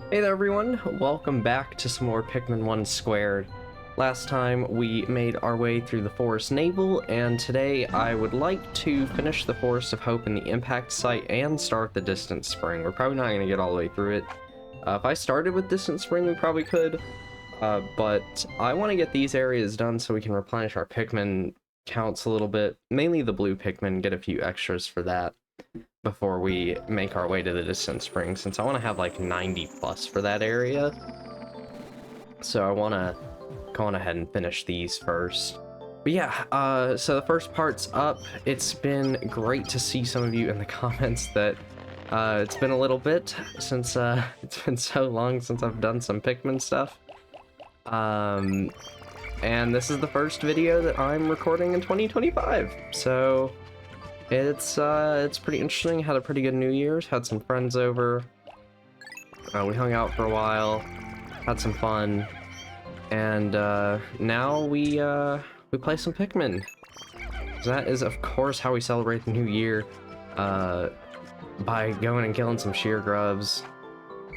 Hey there everyone, welcome back to some more Pikmin 1 Squared. Last time we made our way through the Forest Navel, and today I would like to finish the Forest of Hope in the impact site and start the Distant Spring. We're probably not going to get all the way through it. If I started with Distant Spring we probably could, but I want to get these areas done so we can replenish our Pikmin counts a little bit. Mainly the blue Pikmin, get a few extras for that before we make our way to the Distant Spring, since I want to have like 90 plus for that area. So I want to go on ahead and finish these first. But yeah, so the first part's up. It's been great to see some of you in the comments that it's been a little bit since it's been so long since I've done some Pikmin stuff. And this is the first video that I'm recording in 2025, so it's pretty interesting. Had a pretty good New Year's, had some friends over, we hung out for a while, had some fun, and now we play some Pikmin. That is of course how we celebrate the new year, by going and killing some sheer grubs.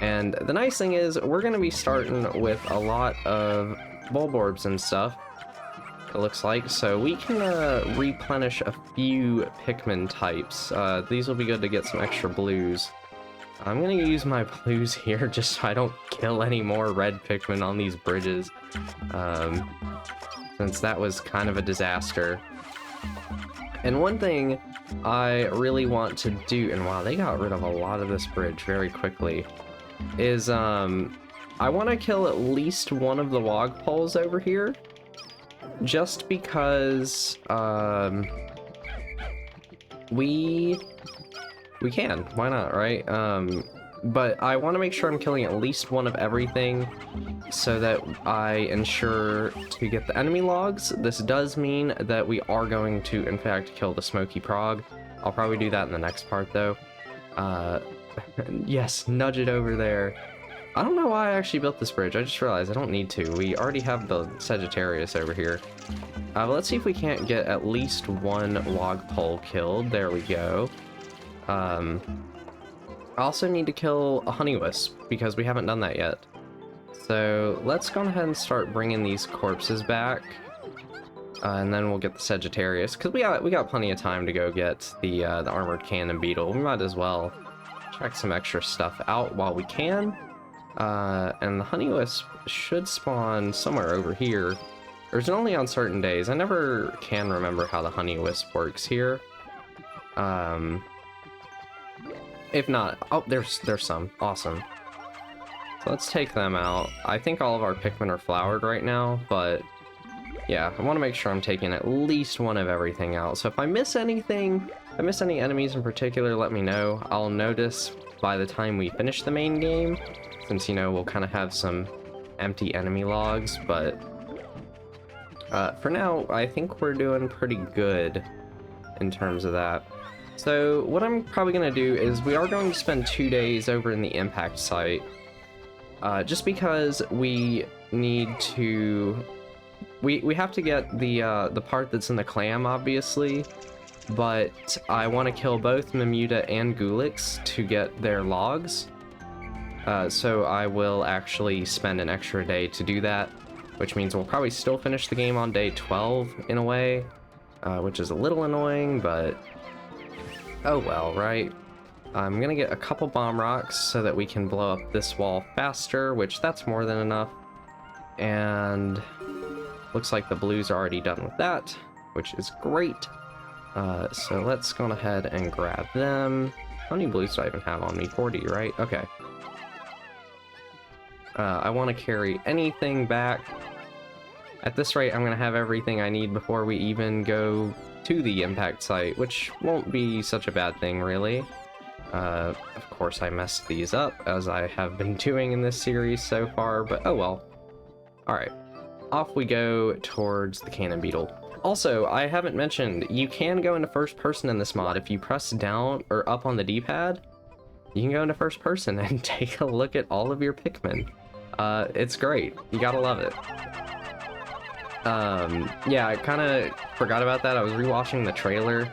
And the nice thing is we're gonna be starting with a lot of bulb orbs and stuff, it looks like, so we can replenish a few Pikmin types. These will be good to get some extra blues. I'm gonna use my blues here just so I don't kill any more red Pikmin on these bridges, since that was kind of a disaster. And one thing I really want to do, and wow, they got rid of a lot of this bridge very quickly, is I want to kill at least one of the log poles over here, just because we can, why not, right? But I want to make sure I'm killing at least one of everything so that I ensure to get the enemy logs. This does mean that we are going to in fact kill the smoky prog. I'll probably do that in the next part though. Yes, nudge it over there. I don't know why I actually built this bridge. I just realized I don't need to. We already have the Sagittarius over here. But let's see if we can't get at least one log pole killed. There we go. I also need to kill a honey wisp because we haven't done that yet. So let's go ahead and start bringing these corpses back. And then we'll get the Sagittarius, because we got plenty of time to go get the armored cannon beetle. We might as well check some extra stuff out while we can. And the honey wisp should spawn somewhere over here. Or is it only on certain days? I never can remember how the honey wisp works here. If not, oh, there's some. Awesome. So let's take them out. I think all of our Pikmin are flowered right now, but yeah, I want to make sure I'm taking at least one of everything out. So if I miss anything, if I miss any enemies in particular, let me know. I'll notice by the time we finish the main game, since, you know, we'll kind of have some empty enemy logs, but for now, I think we're doing pretty good in terms of that. So what I'm probably going to do is we are going to spend 2 days over in the impact site, just because we need to... We have to get the part that's in the clam, obviously, but I want to kill both Mamuta and Goolix to get their logs. So I will actually spend an extra day to do that, which means we'll probably still finish the game on day 12 in a way, which is a little annoying, but oh well, right? I'm gonna get a couple bomb rocks so that we can blow up this wall faster, which that's more than enough. And looks like the blues are already done with that, which is great. So let's go ahead and grab them. How many blues do I even have on me? 40, right? Okay. I want to carry anything back. At this rate, I'm going to have everything I need before we even go to the impact site, which won't be such a bad thing, really. Of course, I messed these up, as I have been doing in this series so far, but oh well. Alright. Off we go towards the cannon beetle. Also, I haven't mentioned, you can go into first person in this mod. If you press down or up on the D-pad, you can go into first person and take a look at all of your Pikmin. It's great. You gotta love it. Yeah, I kind of forgot about that. I was rewatching the trailer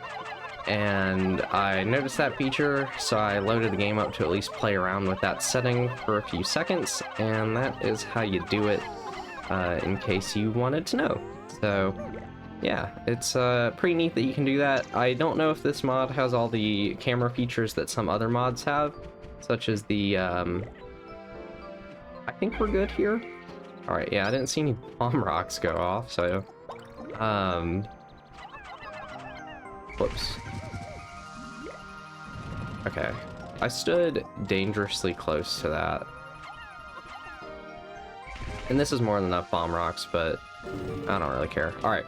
and I noticed that feature, so I loaded the game up to at least play around with that setting for a few seconds, and that is how you do it, in case you wanted to know. So yeah, it's pretty neat that you can do that. I don't know if this mod has all the camera features that some other mods have, such as the I think we're good here. All right, yeah, I didn't see any bomb rocks go off, so whoops. Okay, I stood dangerously close to that. And this is more than enough bomb rocks, but I don't really care. All right,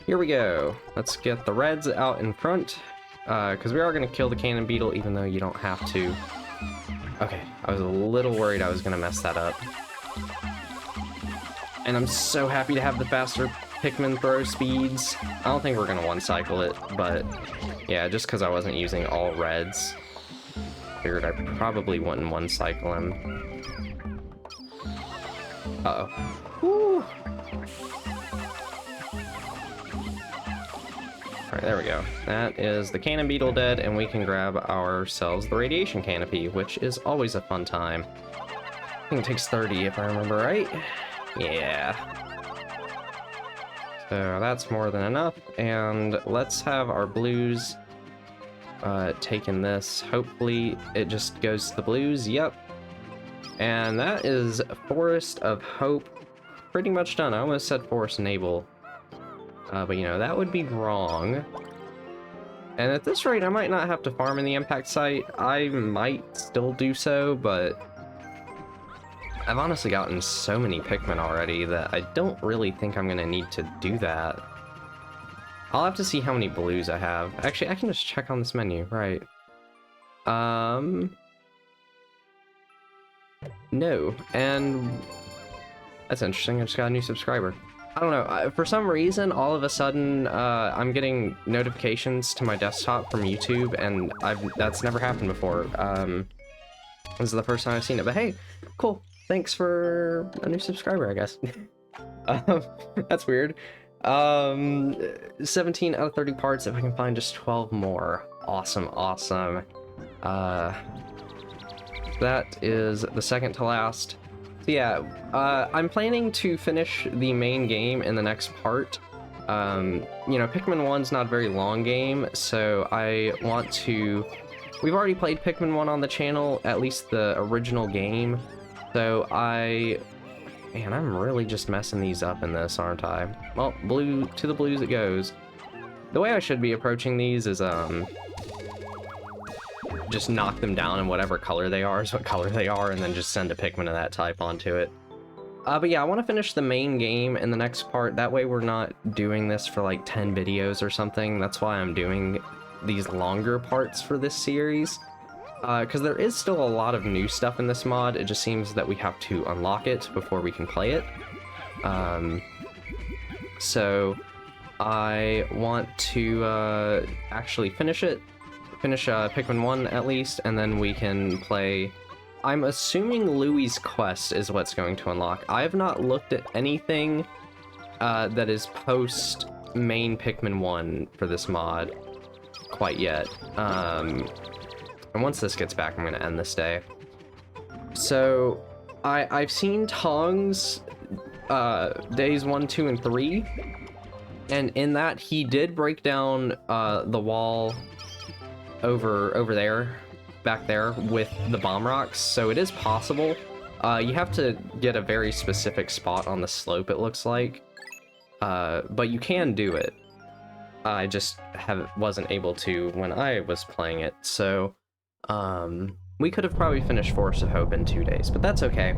here we go. Let's get the reds out in front, because we are going to kill the cannon beetle, even though you don't have to. Okay, I was a little worried I was going to mess that up. And I'm so happy to have the faster Pikmin throw speeds. I don't think we're going to one-cycle it, but yeah, just because I wasn't using all reds, figured I probably wouldn't one-cycle him. Uh-oh. Woo! Alright, there we go. That is the cannon beetle dead, and we can grab ourselves the radiation canopy, which is always a fun time. I think it takes 30 if I remember right. Yeah. So that's more than enough, and let's have our blues taking this. Hopefully it just goes to the blues. Yep. And that is Forest of Hope pretty much done. I almost said Forest Enable. But you know, that would be wrong. And at this rate, I might not have to farm in the impact site. I might still do so, but I've honestly gotten so many Pikmin already that I don't really think I'm going to need to do that. I'll have to see how many blues I have. Actually, I can just check on this menu, right? No, and that's interesting. I just got a new subscriber. I don't know, for some reason, all of a sudden, I'm getting notifications to my desktop from YouTube, and that's never happened before. This is the first time I've seen it, but hey, cool. Thanks for a new subscriber, I guess. That's weird. 17 out of 30 parts, if I can find just 12 more. Awesome, awesome. That is the second to last. So yeah, I'm planning to finish the main game in the next part. You know, Pikmin 1's not a very long game, so I want to... We've already played Pikmin 1 on the channel, at least the original game. So man, I'm really just messing these up in this, aren't I? Well, blue to the blues it goes. The way I should be approaching these is, just knock them down in whatever color they are is what color they are, and then just send a Pikmin of that type onto it. But yeah, I want to finish the main game in the next part. That way we're not doing this for like 10 videos or something. That's why I'm doing these longer parts for this series. Because there is still a lot of new stuff in this mod. It just seems that we have to unlock it before we can play it. So I want to actually finish Pikmin 1 at least, and then we can play... I'm assuming Louie's quest is what's going to unlock. I have not looked at anything that is post main Pikmin 1 for this mod quite yet. And once this gets back, I'm going to end this day. So, I've seen Tong's days 1, 2, and 3, and in that he did break down the wall over there, back there, with the bomb rocks, so it is possible. You have to get a very specific spot on the slope, it looks like, but you can do it. I just wasn't able to when I was playing it, so we could have probably finished Forest of Hope in 2 days, but that's okay.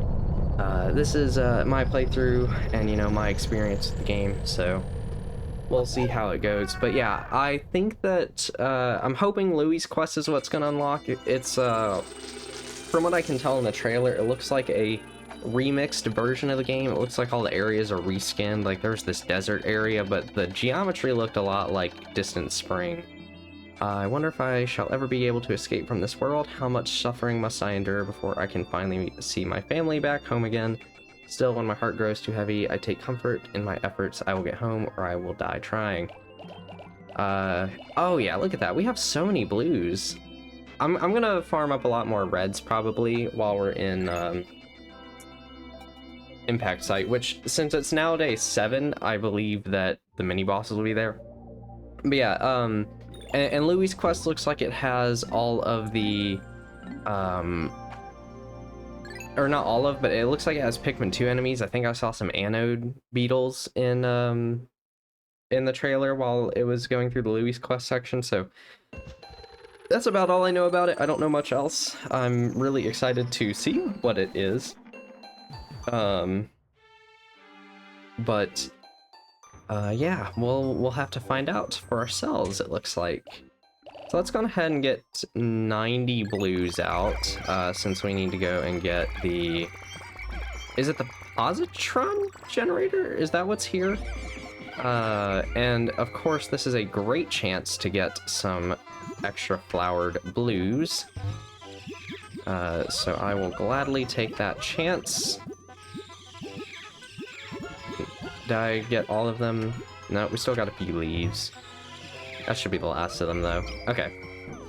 This is my playthrough and, you know, my experience with the game, so we'll see how it goes. But yeah, I think that I'm hoping Louie's quest is what's going to unlock. It's from what I can tell in the trailer, it looks like a remixed version of the game. It looks like all the areas are reskinned. Like there's this desert area, but the geometry looked a lot like Distant Spring. I wonder if I shall ever be able to escape from this world. How much suffering must I endure before I can finally see my family back home again? Still, when my heart grows too heavy, I take comfort in my efforts. I will get home or I will die trying. Oh yeah, look at that. We have so many blues. I'm gonna farm up a lot more reds probably while we're in Impact Site, which since it's now day 7, I believe that the mini bosses will be there. But yeah, and Louie's quest looks like it has all of the or not all of, but it looks like it has Pikmin 2 enemies. I think I saw some anode beetles in the trailer while it was going through the Louie's quest section, so that's about all I know about it. I don't know much else. I'm really excited to see what it is. Yeah, we'll have to find out for ourselves, it looks like. So let's go ahead and get 90 blues out, since we need to go and get the... Is it the positron generator? Is that what's here? And of course, this is a great chance to get some extra flowered blues. So I will gladly take that chance. Did I get all of them? No, we still got a few leaves. That should be the last of them, though. Okay,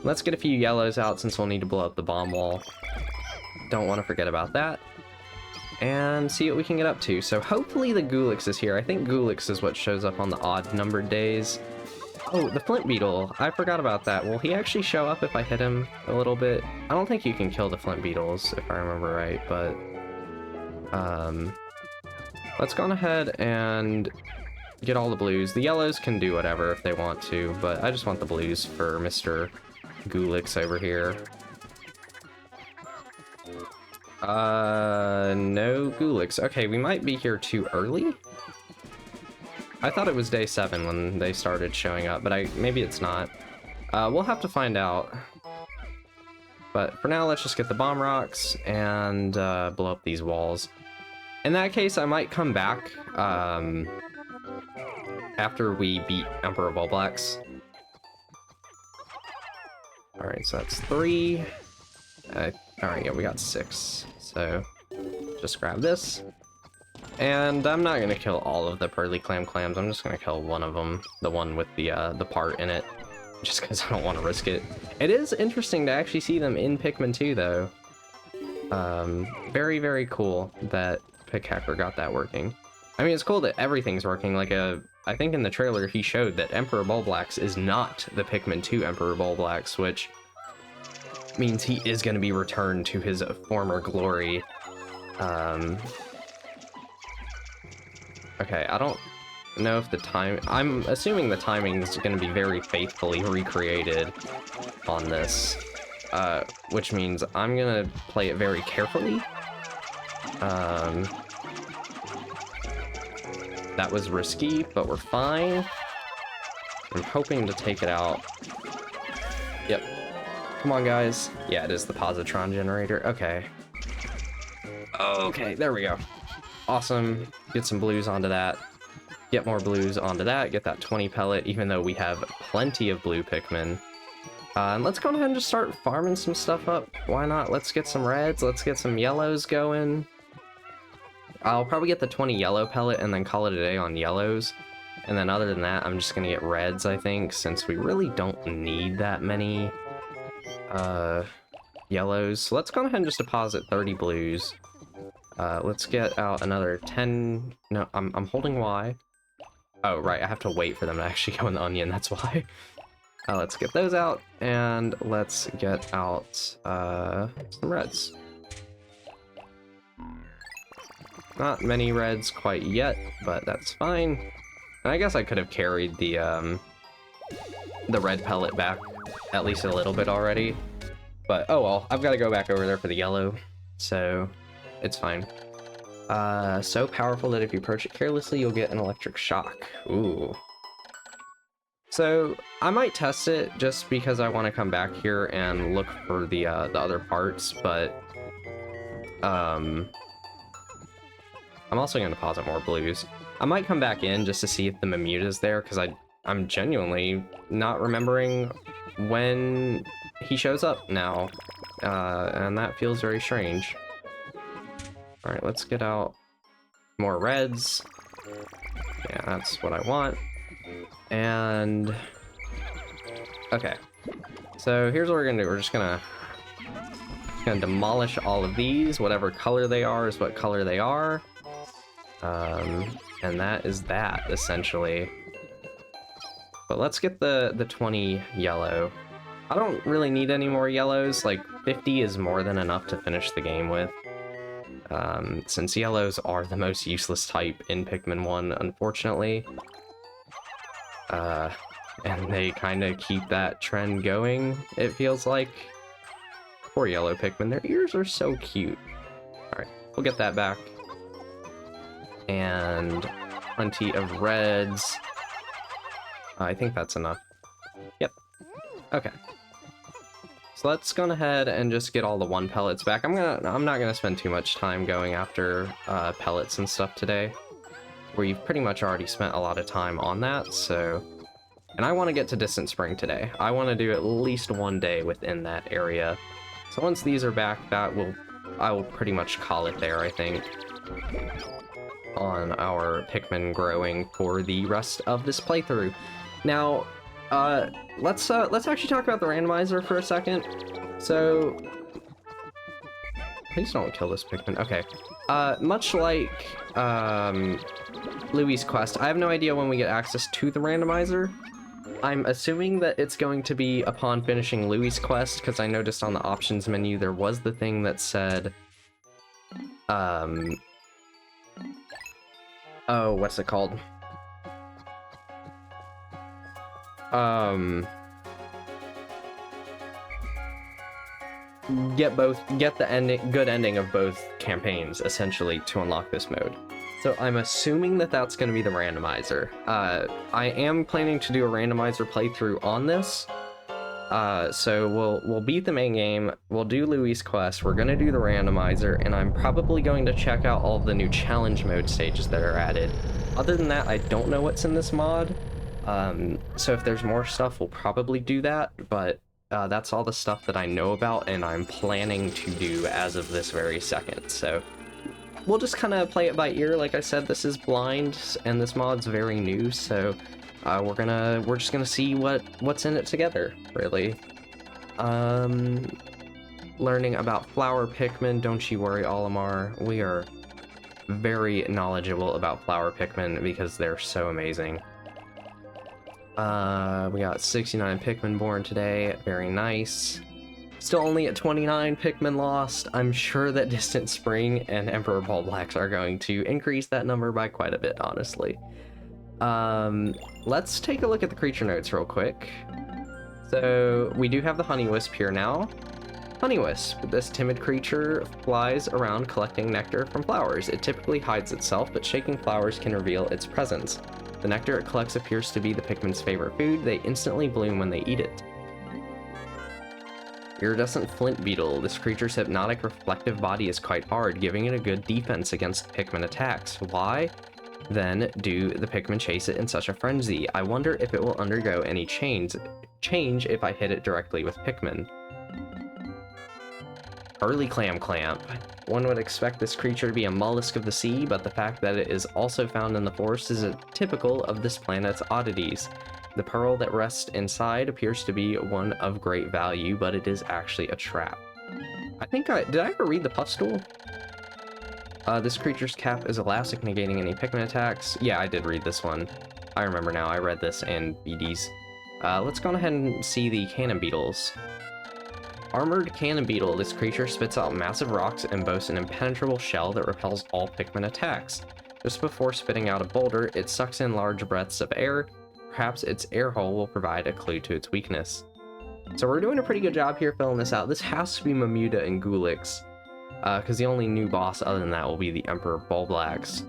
let's get a few yellows out since we'll need to blow up the bomb wall. Don't want to forget about that. And see what we can get up to. So hopefully the Goolix is here. I think Goolix is what shows up on the odd numbered days. Oh, the Flint Beetle. I forgot about that. Will he actually show up if I hit him a little bit? I don't think you can kill the Flint Beetles, if I remember right, but... let's go on ahead and get all the blues. The yellows can do whatever if they want to, but I just want the blues for Mr. Goolix over here. No Goolix. Okay, we might be here too early? I thought it was day 7 when they started showing up, but maybe it's not. We'll have to find out. But for now, let's just get the bomb rocks and blow up these walls. In that case, I might come back after we beat Emperor Bulblax. Alright, so that's 3. Alright, yeah, we got 6. So, just grab this. And I'm not gonna kill all of the Pearly Clams. I'm just gonna kill one of them, the one with the part in it, just because I don't want to risk it. It is interesting to actually see them in Pikmin 2, though. Very, very cool that PikHacker got that working. I mean, it's cool that everything's working. Like, I think in the trailer he showed that Emperor Bulblax is not the Pikmin 2 Emperor Bulblax, which means he is going to be returned to his former glory. Okay, I don't know if the time... I'm assuming the timing is going to be very faithfully recreated on this, which means I'm going to play it very carefully. That was risky, but we're fine. I'm hoping to take it out. Yep. Come on, guys. Yeah, it is the positron generator. Okay. Okay, there we go. Awesome. Get some blues onto that. Get more blues onto that. Get that 20 pellet, even though we have plenty of blue Pikmin. And let's go ahead and just start farming some stuff up. Why not? Let's get some reds. Let's get some yellows going. I'll probably get the 20 yellow pellet and then call it a day on yellows. And then other than that, I'm just going to get reds, I think, since we really don't need that many yellows. So let's go ahead and just deposit 30 blues. Let's get out another 10... No, I'm holding Y. Oh, right, I have to wait for them to actually go in the onion, that's why. Let's get those out, and let's get out some reds. Not many reds quite yet, but that's fine. And I guess I could have carried the red pellet back at least a little bit already. But, oh well, I've got to go back over there for the yellow, so it's fine. So powerful that if you approach it carelessly, you'll get an electric shock. Ooh. So, I might test it just because I want to come back here and look for the other parts, but... I'm also going to deposit more blues. I might come back in just to see if the Mamuta's there, because I'm genuinely not remembering when he shows up now. And that feels very strange. Alright, let's get out more reds. Yeah, that's what I want. And Okay. So here's what we're gonna do. We're just gonna demolish all of these. Whatever color they are is what color they are. And that is that, essentially. But let's get the 20 yellow. I don't really need any more yellows. Like, 50 is more than enough to finish the game with. Since yellows are the most useless type in Pikmin 1, unfortunately. And they kind of keep that trend going, it feels like. Poor yellow Pikmin, their ears are so cute. Alright, we'll get that back. And plenty of reds. I think that's enough. Yep. Okay. So let's go ahead and just get all the 1 pellets back. I'm not gonna spend too much time going after pellets and stuff today. We've pretty much already spent a lot of time on that, so... And I want to get to Distant Spring today. I want to do at least 1 day within that area. So once these are back, I will pretty much call it there, I think, on our Pikmin growing for the rest of this playthrough. Now, let's actually talk about the randomizer for a second. So, please don't kill this Pikmin. Okay. Much like Louie's quest, I have no idea when we get access to the randomizer. I'm assuming that it's going to be upon finishing Louie's quest, because I noticed on the options menu there was the thing that said, oh, what's it called? Get the good ending of both campaigns, essentially, to unlock this mode. So I'm assuming that that's going to be the randomizer. I am planning to do a randomizer playthrough on this. So we'll beat the main game, we'll do Louie's quest, we're going to do the randomizer, and I'm probably going to check out all of the new challenge mode stages that are added. Other than that, I don't know what's in this mod. So if there's more stuff, we'll probably do that, but that's all the stuff that I know about and I'm planning to do as of this very second. So we'll just kind of play it by ear. Like I said, this is blind and this mod's very new, so we're just gonna see what's in it together, really. Learning about flower Pikmin, don't you worry, Olimar. We are very knowledgeable about flower Pikmin because they're so amazing. We got 69 Pikmin born today, very nice. Still only at 29 Pikmin lost. I'm sure that Distant Spring and Emperor Bulblax are going to increase that number by quite a bit, honestly. Let's take a look at the creature notes real quick. So we do have the Honeywisp here now. Honeywisp, this timid creature flies around collecting nectar from flowers. It typically hides itself, but shaking flowers can reveal its presence. The nectar it collects appears to be the Pikmin's favorite food. They instantly bloom when they eat it. Iridescent Flint Beetle. This creature's hypnotic, reflective body is quite hard, giving it a good defense against Pikmin attacks. Why then do the Pikmin chase it in such a frenzy? I wonder if it will undergo any change if I hit it directly with Pikmin. Early Clamp. One would expect this creature to be a mollusk of the sea, but the fact that it is also found in the forest is typical of this planet's oddities. The pearl that rests inside appears to be one of great value, but it is actually a trap. Did I ever read the Pustule? This creature's cap is elastic, negating any Pikmin attacks. Yeah, I did read this one. I remember now, I read this in BDs. Let's go ahead and see the Cannon Beetles. Armored Cannon Beetle. This creature spits out massive rocks and boasts an impenetrable shell that repels all Pikmin attacks. Just before spitting out a boulder, it sucks in large breaths of air. Perhaps its air hole will provide a clue to its weakness. So we're doing a pretty good job here filling this out. This has to be Mamuta and Goolix, because the only new boss other than that will be the Emperor Bulblax.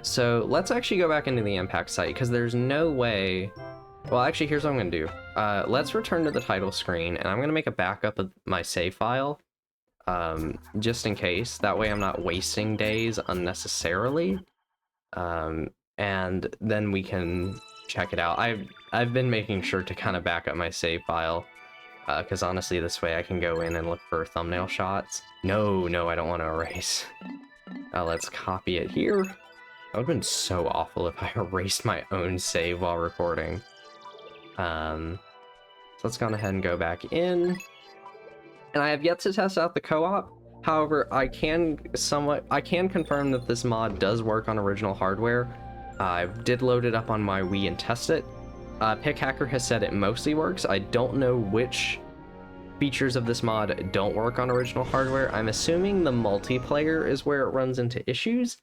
So let's actually go back into the impact site, because there's no way... Well, actually, here's what I'm going to do. Let's return to the title screen, and I'm going to make a backup of my save file, just in case. That way I'm not wasting days unnecessarily. And then we can check it out. I've been making sure to kind of back up my save file, because honestly, this way I can go in and look for thumbnail shots. No, I don't want to erase. Let's copy it here. That would have been so awful if I erased my own save while recording. let's go ahead and go back in. And I have yet to test out the co-op. However, I can confirm that this mod does work on original hardware. I did load it up on my Wii and test it. PikHacker has said it mostly works. I don't know which features of this mod don't work on original hardware. I'm assuming the multiplayer is where it runs into issues,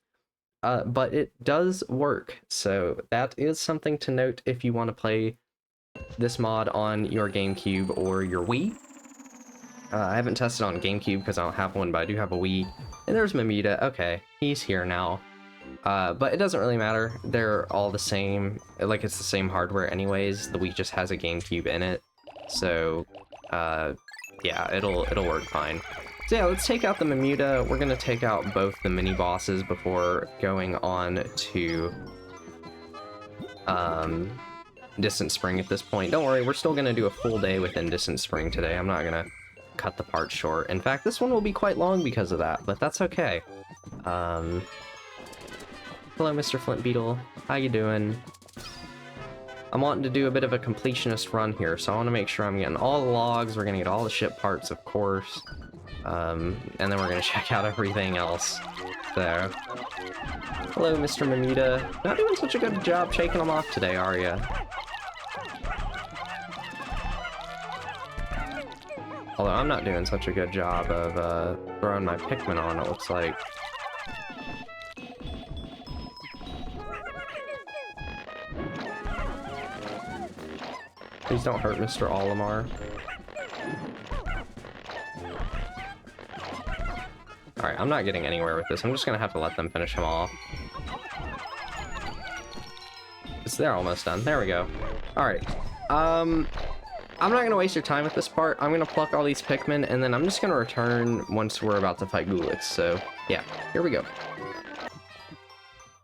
but it does work. So that is something to note if you want to play this mod on your GameCube or your Wii. I haven't tested on GameCube because I don't have one, but I do have a Wii. And there's Mamuta. Okay, he's here now. But it doesn't really matter. They're all the same. Like, it's the same hardware anyways. The Wii just has a GameCube in it. So, yeah, it'll work fine. So yeah, let's take out the Mamuta. We're gonna take out both the mini bosses before going on to Distant Spring at this point. Don't worry, we're still gonna do a full day within Distant Spring today. I'm not gonna cut the part short. In fact, this one will be quite long because of that, but that's okay. Hello, Mr. Flint Beetle. How you doing? I'm wanting to do a bit of a completionist run here, so I want to make sure I'm getting all the logs. We're gonna get all the ship parts, of course, and then we're gonna check out everything else. So, hello, Mr. Mamuta. Not doing such a good job shaking them off today, are ya? Although I'm not doing such a good job of throwing my Pikmin on, it looks like. Please don't hurt Mr. Olimar. Alright, I'm not getting anywhere with this. I'm just gonna have to let them finish him off. They're almost done. There we go. Alright. I'm not gonna waste your time with this part. I'm gonna pluck all these Pikmin, and then I'm just gonna return once we're about to fight Goolix. So, yeah, here we go.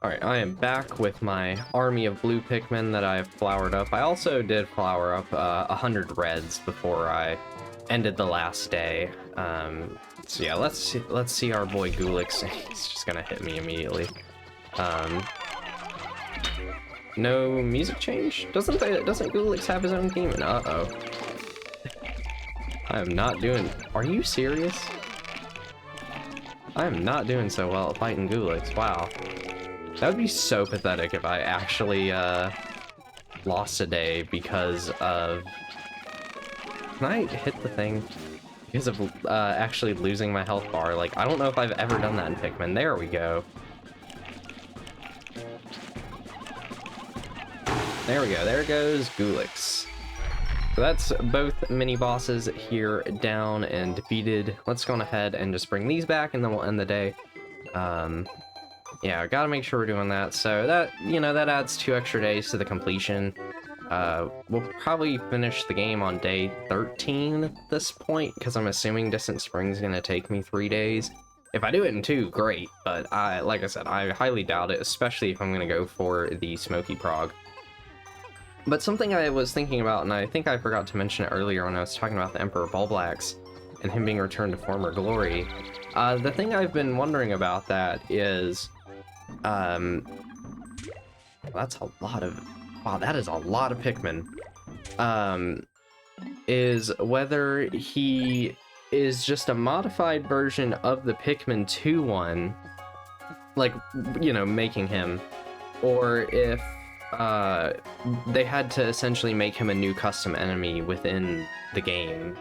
Alright, I am back with my army of blue Pikmin that I've flowered up. I also did flower up 100 reds before I ended the last day. So yeah, let's see our boy Goolix. He's just gonna hit me immediately. No music change? Doesn't Goolix have his own theme? Uh-oh. I am not doing... Are you serious? I am not doing so well at fighting Goolix. Wow. That would be so pathetic if I actually lost a day because of... Can I hit the thing? Because of actually losing my health bar. Like, I don't know if I've ever done that in Pikmin. There we go. There we go. There goes Goolix. So that's both mini bosses here down and defeated. Let's go on ahead and just bring these back, and then we'll end the day. Yeah, I gotta make sure we're doing that. So that, you know, that adds 2 extra days to the completion. We'll probably finish the game on day 13 at this point, because I'm assuming Distant Spring's gonna take me 3 days. If I do it in 2, great, but like I said, I highly doubt it, especially if I'm gonna go for the Smoky Prog. But something I was thinking about, and I think I forgot to mention it earlier when I was talking about the Emperor Bulblax and him being returned to former glory, the thing I've been wondering about that is, that's a lot of... Wow, that is a lot of Pikmin. Is whether he is just a modified version of the Pikmin 2 one, like, you know, making him, or if they had to essentially make him a new custom enemy within the game.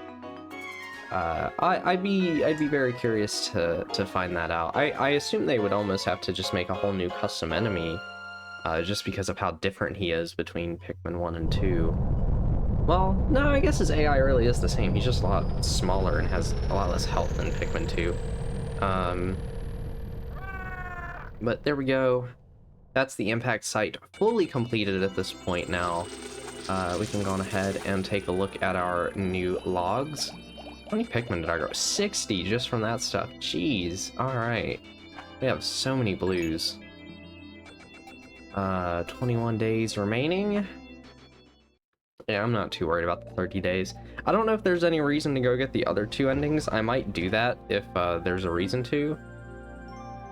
I'd be very curious to find that out. I assume they would almost have to just make a whole new custom enemy, just because of how different he is between Pikmin 1 and 2. Well, no, I guess his AI really is the same. He's just a lot smaller and has a lot less health than Pikmin 2. But there we go. That's the impact site fully completed at this point now. We can go on ahead and take a look at our new logs. How many Pikmin did I grow? 60 just from that stuff. Jeez. Alright. We have so many blues. 21 days remaining. Yeah, I'm not too worried about the 30 days. I don't know if there's any reason to go get the other 2 endings. I might do that if there's a reason to.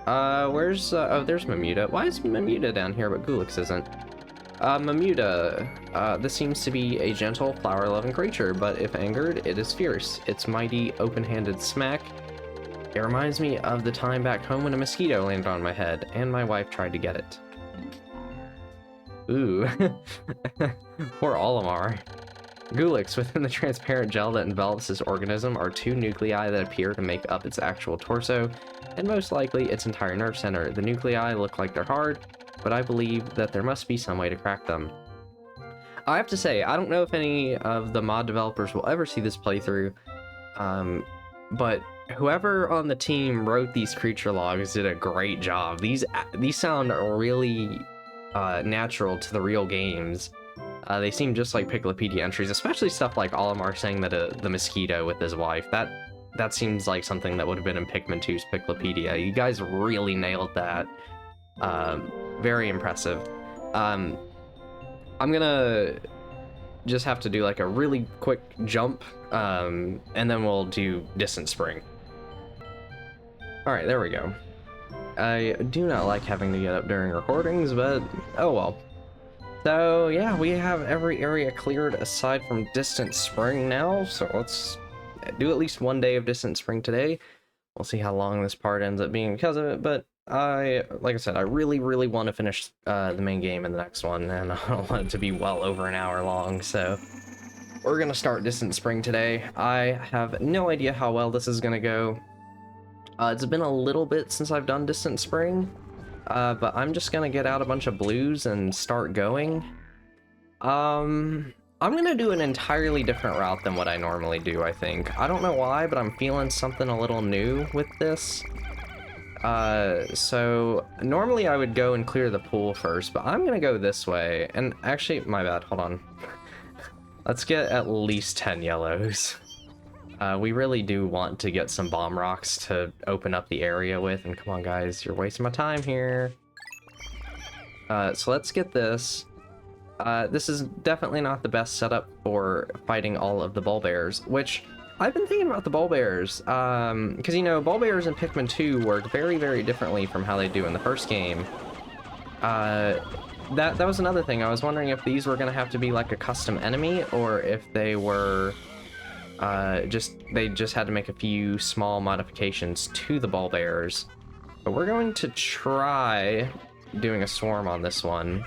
Where's... oh, there's Mamuta. Why is Mamuta down here but Goolix isn't? Mamuta. This seems to be a gentle, flower-loving creature, but if angered, it is fierce. Its mighty, open-handed smack. It reminds me of the time back home when a mosquito landed on my head, and my wife tried to get it. Ooh. Poor Olimar. Goolix, within the transparent gel that envelops this organism are two nuclei that appear to make up its actual torso, and most likely its entire nerve center. The nuclei look like they're hard, but I believe that there must be some way to crack them. I have to say, I don't know if any of the mod developers will ever see this playthrough, but whoever on the team wrote these creature logs did a great job. These sound really natural to the real games. They seem just like Piklopedia entries, especially stuff like Olimar saying that the mosquito with his wife. That seems like something that would have been in Pikmin 2's Piklopedia. You guys really nailed that. Very impressive. I'm gonna just have to do like a really quick jump, and then we'll do Distant Spring. Alright, there we go. I do not like having to get up during recordings, but oh well. So yeah, we have every area cleared aside from Distant Spring now, so let's do at least one day of Distant Spring today. We'll see how long this part ends up being because of it, but like I said, I really want to finish the main game in the next one, and I don't want it to be well over an hour long, so we're gonna start Distant Spring today. I have no idea how well this is gonna go. It's been a little bit since I've done Distant Spring, but I'm just gonna get out a bunch of blues and start going. I'm gonna do an entirely different route than what I normally do, I think. I don't know why, but I'm feeling something a little new with this. So normally I would go and clear the pool first, but I'm gonna go this way. And actually, my bad, hold on. Let's get at least 10 yellows. We really do want to get some bomb rocks to open up the area with, and come on guys, you're wasting my time here. So let's get this. This is definitely not the best setup for fighting all of the ball bears, which I've been thinking about the ball bears, because you know, ball bears in Pikmin 2 work very differently from how they do in the first game. That was another thing. I was wondering if these were gonna have to be like a custom enemy, or if they were they just had to make a few small modifications to the ball bears. But we're going to try doing a swarm on this one.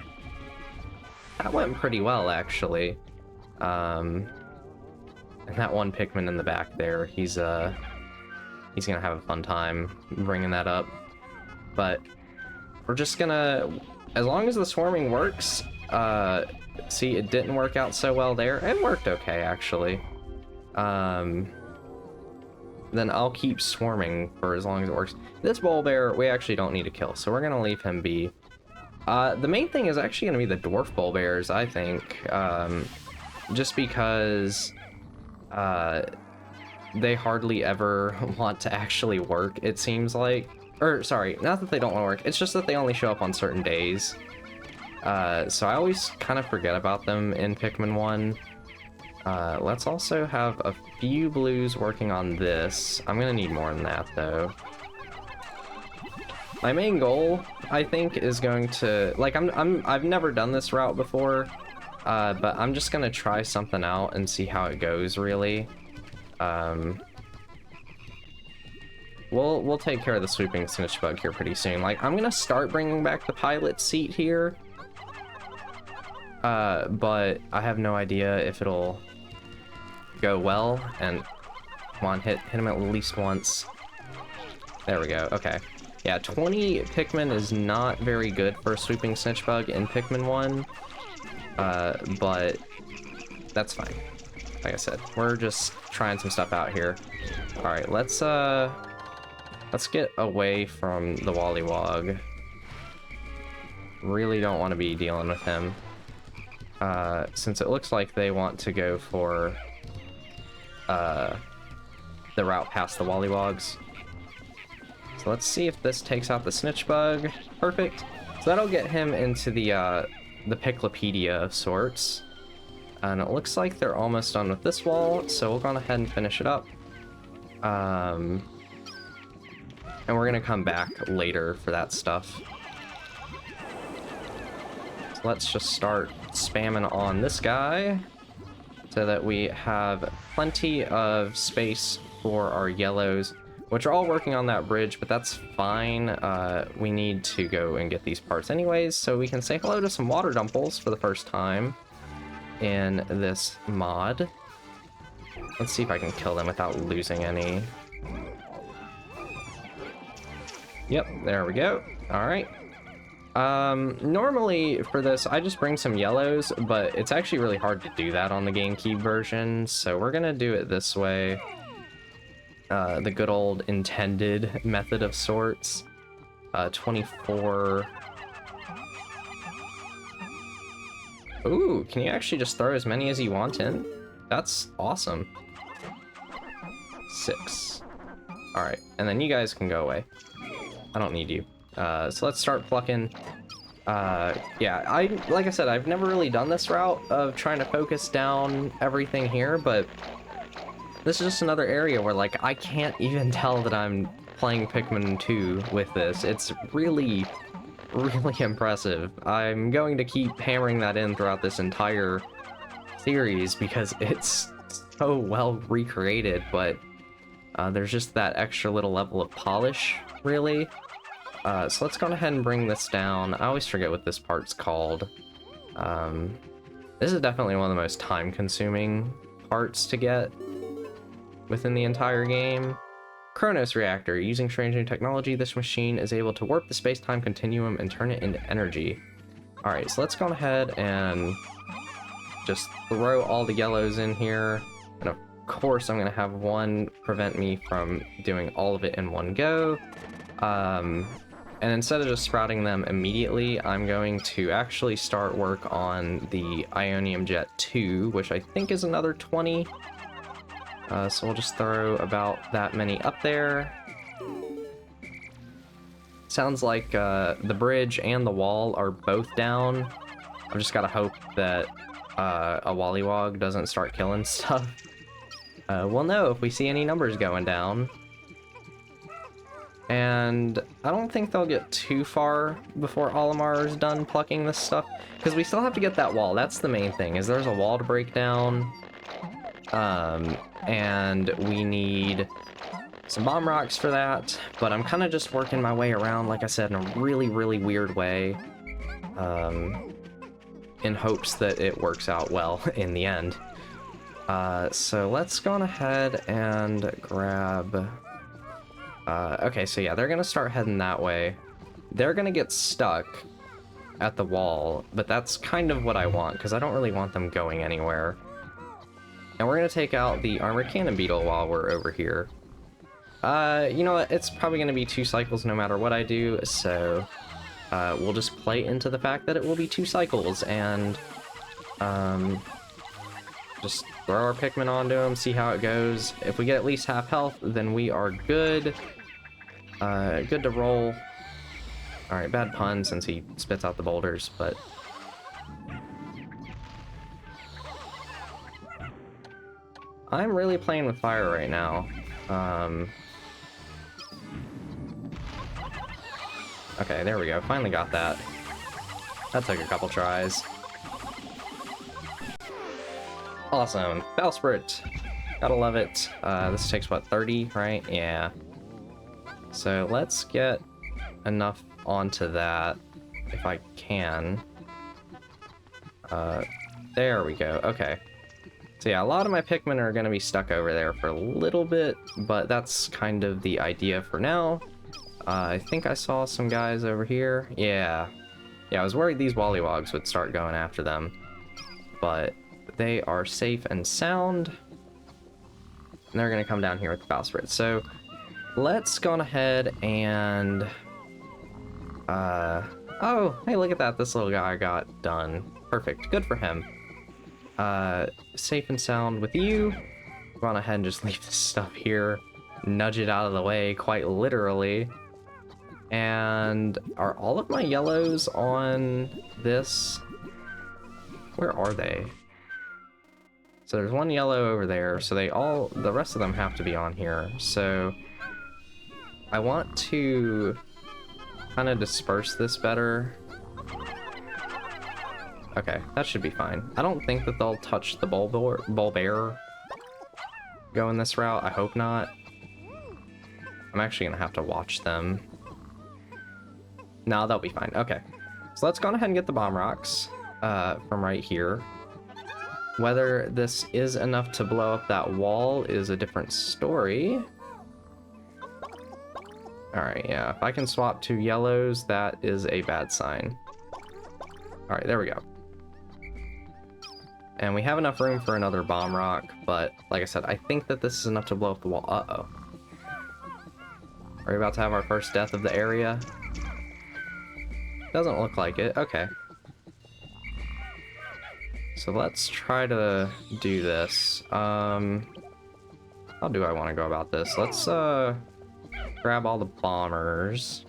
That went pretty well, actually. And that one Pikmin in the back there, he's gonna have a fun time bringing that up. But we're just gonna, as long as the swarming works, see, it didn't work out so well there. It worked okay, actually. Then I'll keep swarming for as long as it works. This ball bear, we actually don't need to kill, so we're gonna leave him be. The main thing is actually gonna be the dwarf ball bears, I think. Just because they hardly ever want to actually work, it seems like. Or, sorry, not that they don't want to work, it's just that they only show up on certain days. So I always kind of forget about them in Pikmin 1. Let's also have a few blues working on this. I'm gonna need more than that, though. My main goal, I think, is going to, like, I've never done this route before, but I'm just gonna try something out and see how it goes, really. We'll take care of the swooping snitch bug here pretty soon. Like, I'm gonna start bringing back the pilot seat here, but I have no idea if it'll go well. And come on, hit him at least once. There we go. Okay. Yeah, 20 Pikmin is not very good for a swooping snitch bug in Pikmin 1, but that's fine. Like I said, we're just trying some stuff out here. All right, let's get away from the Wollywog. Really don't want to be dealing with him, since it looks like they want to go for the route past the Wollywogs. So let's see if this takes out the snitch bug. Perfect. So that'll get him into the Piklopedia of sorts. And it looks like they're almost done with this wall, so we'll go ahead and finish it up. And we're gonna come back later for that stuff. So let's just start spamming on this guy so that we have plenty of space for our yellows, which are all working on that bridge, but that's fine. We need to go and get these parts anyways, so we can say hello to some water dumples for the first time in this mod. Let's see if I can kill them without losing any. Yep, there we go. All right. Normally for this, I just bring some yellows, but it's actually really hard to do that on the GameCube version, so we're gonna do it this way. The good old intended method of sorts. 24. Ooh, can you actually just throw as many as you want in? That's awesome. 6. Alright, and then you guys can go away. I don't need you. So let's start plucking. Yeah, like I said, I've never really done this route of trying to focus down everything here, but this is just another area where, like, I can't even tell that I'm playing Pikmin 2 with this. It's really, really impressive. I'm going to keep hammering that in throughout this entire series because it's so well recreated, but there's just that extra little level of polish, really. So let's go ahead and bring this down. I always forget what this part's called. This is definitely one of the most time-consuming parts to get within the entire game. Chronos Reactor. Using strange new technology, this machine is able to warp the space-time continuum and turn it into energy. Alright, so let's go ahead and just throw all the yellows in here. And of course, I'm going to have one prevent me from doing all of it in one go. And instead of just sprouting them immediately, I'm going to actually start work on the Ionium Jet 2, which I think is another 20. So we'll just throw about that many up there. Sounds like the bridge and the wall are both down. I've just got to hope that a Wollywog doesn't start killing stuff. We'll know if we see any numbers going down. And I don't think they'll get too far before Olimar is done plucking this stuff, because we still have to get that wall. That's the main thing, is there's a wall to break down. And we need some bomb rocks for that, but I'm kind of just working my way around, like I said, in a really, really weird way, in hopes that it works out well in the end. So let's go on ahead and grab... okay, so yeah, they're gonna start heading that way. They're gonna get stuck at the wall, but that's kind of what I want, because I don't really want them going anywhere. And we're gonna take out the armored cannon beetle while we're over here. You know what, it's probably gonna be 2 cycles no matter what I do, so we'll just play into the fact that it will be 2 cycles, and just throw our Pikmin onto him, see how it goes. If we get at least half health, then we are good. Good to roll. Alright, bad pun since he spits out the boulders, but... I'm really playing with fire right now. Okay, there we go. Finally got that. That took a couple tries. Awesome. Bowsprit. Gotta love it. This takes, what, 30, right? Yeah. So let's get enough onto that, if I can. There we go. Okay. So yeah, a lot of my Pikmin are gonna be stuck over there for a little bit, but that's kind of the idea for now. I think I saw some guys over here. Yeah. Yeah, I was worried these Wollywogs would start going after them, but they are safe and sound. And they're gonna come down here with the Bowsprit. So let's go on ahead and... oh, hey, look at that. This little guy got done. Perfect. Good for him. Safe and sound with you. Go on ahead and just leave this stuff here. Nudge it out of the way, quite literally. And are all of my yellows on this? Where are they? So there's one yellow over there, so the rest of them have to be on here. So I want to kind of disperse this better. Okay, that should be fine. I don't think that they'll touch the Bulbair going this route. I hope not. I'm actually gonna have to watch them. No, they'll be fine. Okay. So let's go ahead and get the bomb rocks from right here. Whether this is enough to blow up that wall is a different story. Alright, yeah. If I can swap 2 yellows, that is a bad sign. Alright, there we go. And we have enough room for another bomb rock, but like I said, I think that this is enough to blow up the wall. Uh-oh. Are we about to have our first death of the area? Doesn't look like it. Okay. So let's try to do this. How do I want to go about this? Let's grab all the bombers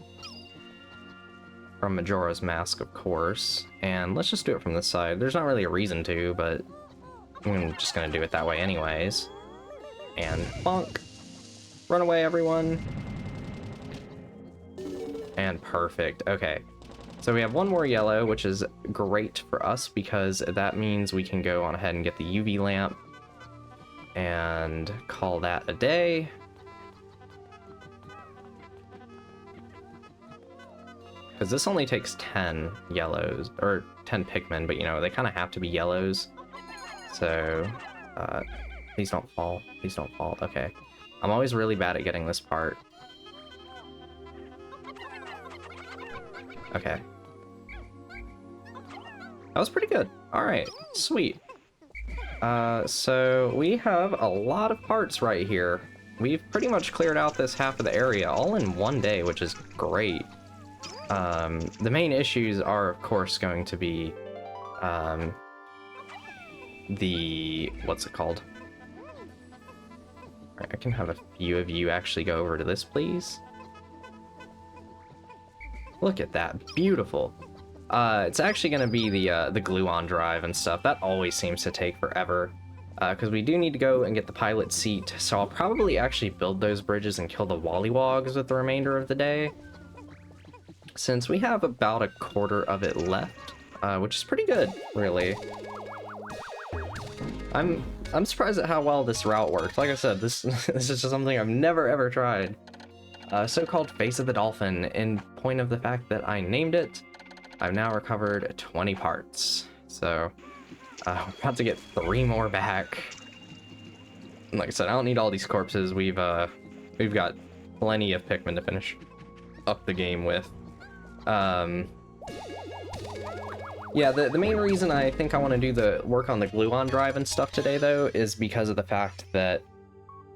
from Majora's Mask, of course, and let's just do it from this side. There's not really a reason to, but I'm just gonna do it that way anyways. And bonk. Run away, everyone. And perfect. Okay. So we have 1 more yellow, which is great for us because that means we can go on ahead and get the UV lamp and call that a day. Because this only takes 10 yellows, or 10 Pikmin, but you know, they kind of have to be yellows. So, please don't fall. Please don't fall. Okay. I'm always really bad at getting this part. Okay. That was pretty good. Alright, sweet. So we have a lot of parts right here. We've pretty much cleared out this half of the area all in one day, which is great. The main issues are, of course, going to be, what's it called? Alright, I can have a few of you actually go over to this, please. Look at that, beautiful. It's actually going to be the glue-on drive and stuff. That always seems to take forever, because we do need to go and get the pilot seat, so I'll probably actually build those bridges and kill the Wollywogs with the remainder of the day, since we have about a quarter of it left, which is pretty good, really. I'm surprised at how well this route works. Like I said, this is just something I've never ever tried. So-called Face of the Dolphin, in point of the fact that I named it. I've now recovered 20 parts, so we're about to get 3 more back. And like I said, I don't need all these corpses. We've got plenty of Pikmin to finish up the game with. Yeah, the main reason I think I want to do the work on the glue-on drive and stuff today, though, is because of the fact that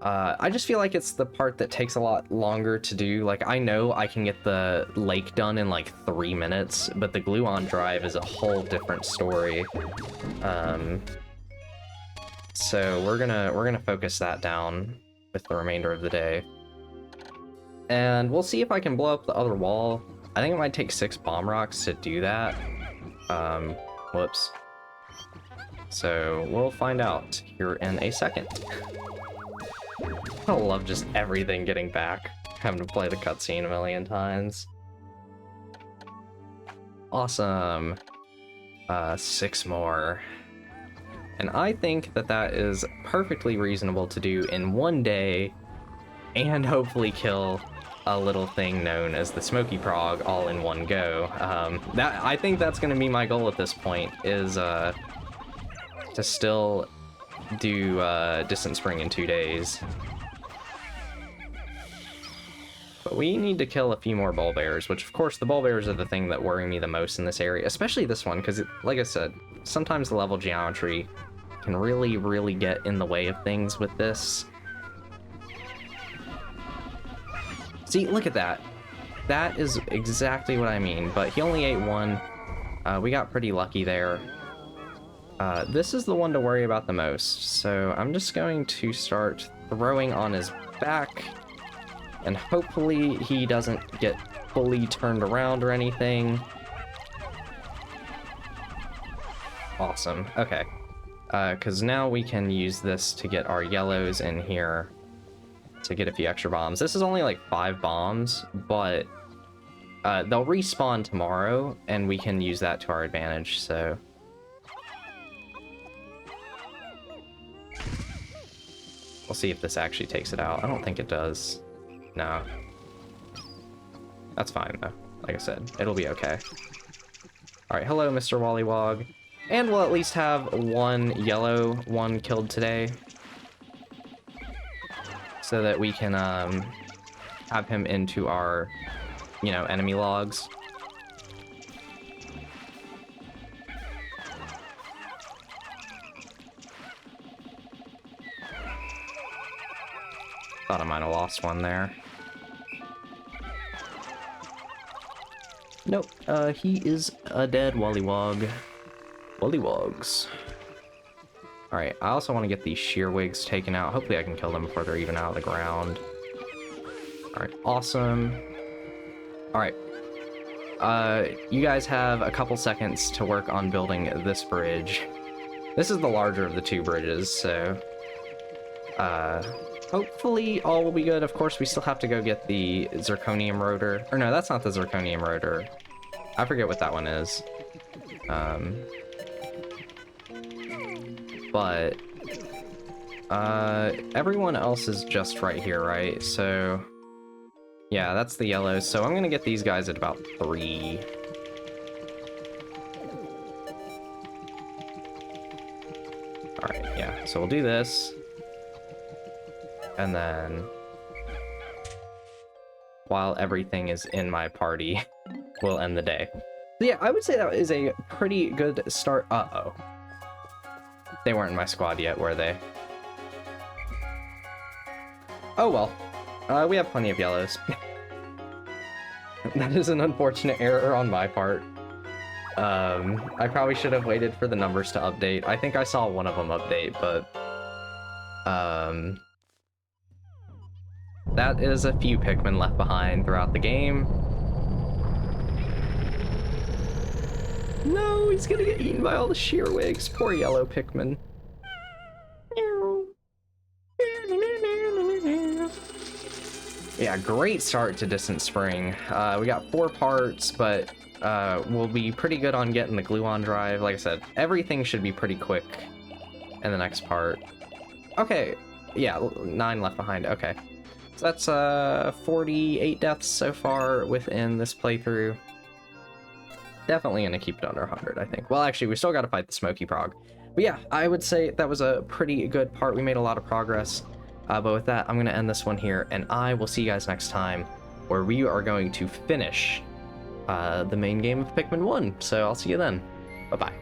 I just feel like it's the part that takes a lot longer to do. Like, I know I can get the lake done in like 3 minutes, but the glue-on drive is a whole different story. So we're gonna focus that down with the remainder of the day. And we'll see if I can blow up the other wall. I think it might take 6 bomb rocks to do that. Whoops. So we'll find out here in a second. I love just everything getting back, having to play the cutscene a million times. Awesome. 6 more. And I think that that is perfectly reasonable to do in one day, and hopefully kill a little thing known as the Smoky Prog all in one go. I think that's going to be my goal at this point, is to still do Distant Spring in 2 days. But we need to kill a few more Bulbairs, which of course the Bulbairs are the thing that worry me the most in this area, especially this one, because like I said, sometimes the level geometry can really get in the way of things with this. See, look at that. That is exactly what I mean, but he only ate 1. We got pretty lucky there. This is the one to worry about the most, so I'm just going to start throwing on his back, and hopefully he doesn't get fully turned around or anything. Awesome, okay. Because now we can use this to get our yellows in here to get a few extra bombs. This is only like 5 bombs, but they'll respawn tomorrow, and we can use that to our advantage, so We'll see if this actually takes it out. I don't think it does. No. That's fine, though. Like I said, it'll be okay. Alright, hello, Mr. Wollywog. And we'll at least have one yellow one killed today. So that we can, have him into our, you know, enemy logs. Thought I might have lost one there. Nope, he is a dead Wollywog. Wollywogs. Alright, I also want to get these shearwigs taken out. Hopefully I can kill them before they're even out of the ground. Alright, awesome. Alright. You guys have a couple seconds to work on building this bridge. This is the larger of the two bridges, so... hopefully all will be good. Of course, we still have to go get the zirconium rotor. Or no, that's not the zirconium rotor. I forget what that one is. But everyone else is just right here, right? So yeah, that's the yellows. So I'm gonna get these guys at about 3. All right, yeah. So we'll do this, and then while everything is in my party, we'll end the day. So yeah, I would say that is a pretty good start. Uh-oh. They weren't in my squad yet, were they? Oh well. We have plenty of yellows. That is an unfortunate error on my part. I probably should have waited for the numbers to update. I think I saw one of them update, but... that is a few Pikmin left behind throughout the game. No, he's gonna get eaten by all the shearwigs. Poor yellow Pikmin. Yeah, great start to Distant Spring. We got 4 parts, but we'll be pretty good on getting the gluon drive. Like I said, everything should be pretty quick in the next part. Okay, yeah, 9 left behind. Okay, so that's 48 deaths so far within this playthrough. Definitely gonna keep it under 100, I think. Well, actually, we still gotta fight the Smoky Prog. But yeah, I would say that was a pretty good part. We made a lot of progress. But with that, I'm gonna end this one here, and I will see you guys next time, where we are going to finish the main game of Pikmin 1. So I'll see you then. Bye-bye.